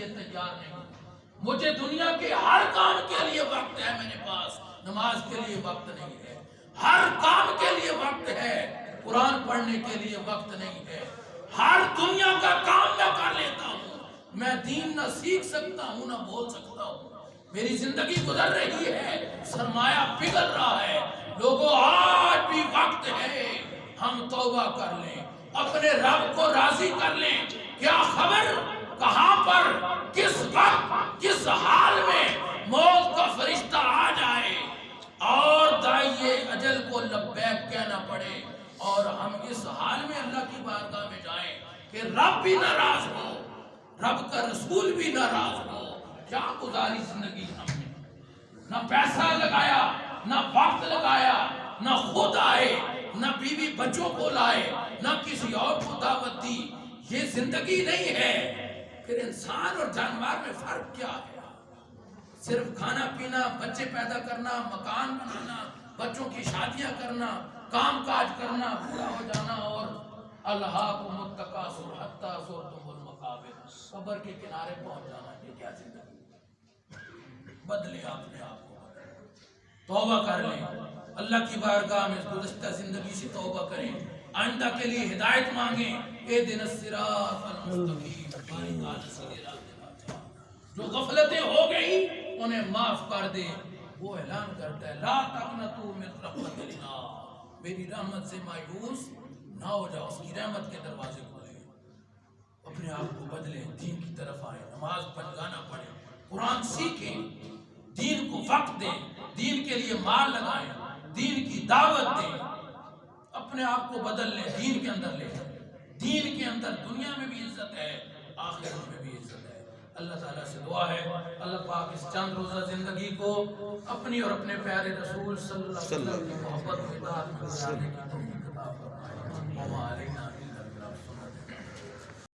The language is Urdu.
لیے تیار نہیں ہوں. مجھے دنیا کے ہر کام کے لیے وقت ہے میرے پاس, نماز کے لیے وقت نہیں ہے. ہر کام کے لیے وقت ہے, قرآن پڑھنے کے لیے وقت نہیں ہے. ہر دنیا کا کام میں کر لیتا ہوں. میں دین نہ سیکھ سکتا ہوں نہ بول سکتا ہوں. میری زندگی گزر رہی ہے, سرمایہ پگھل رہا ہے. لوگوں آج بھی وقت ہے, ہم توبہ کر لیں, اپنے رب کو راضی کر لیں. کیا خبر کہاں پر کس وقت کس حال میں موت کا فرشتہ آ جائے اور داعیے اجل کو لبیک کہنا پڑے, اور ہم اس حال میں اللہ کی بارگاہ میں جائیں کہ رب بھی ناراض ہو, رب کا رسول بھی ناراض ہو. کیا گزاری زندگی ہم نے, نہ پیسہ لگایا, نہ وقت لگایا, نہ خود آئے, نہ بیوی بچوں کو لائے, نہ کسی اور کو دعوت دی. یہ زندگی نہیں ہے. پھر انسان اور جانور میں فرق کیا ہے؟ صرف کھانا پینا, بچے پیدا کرنا, مکان بنانا, بچوں کی شادیاں کرنا, کام کاج کرنا, بوڑھا ہو جانا, اور الہاکم التکاثر حتی زرتم المقابر, قبر کے کنارے پہنچ جانا. یہ کیا زندگی؟ بدلے اپنے آپ کو, توبہ کر لیں, اللہ کی بارگاہ میں گزشتہ زندگی سے توبہ کریں, آئندہ کے لیے ہدایت مانگیں. اہدنا الصراط المستقیم. جو غفلتیں ہو گئی انہیں معاف کر دے. وہ اعلان کرتا ہے لا تقنطوا من رحمت اللہ, میری رحمت سے مایوس نہ ہو جاؤ. اس کی رحمت کے دروازے کھولیں, اپنے آپ کو بدلیں, دین کی طرف آئیں, نماز پڑھنا پڑھیں, قرآن سیکھیں, دین کو وقت دیں, دین کے لیے مال لگائیں, دین کی دعوت دیں, اپنے آپ کو بدل لیں, دین کے اندر لیں. دین کے اندر دنیا میں بھی عزت ہے, آخرت میں بھی عزت ہے. اللہ تعالیٰ سے دعا ہے اللہ پاک اس چند روزہ زندگی کو اپنی اور اپنے پیارے رسول صلی اللہ علیہ وسلم کی محبت و اطاعت میں گزارنے کی توفیق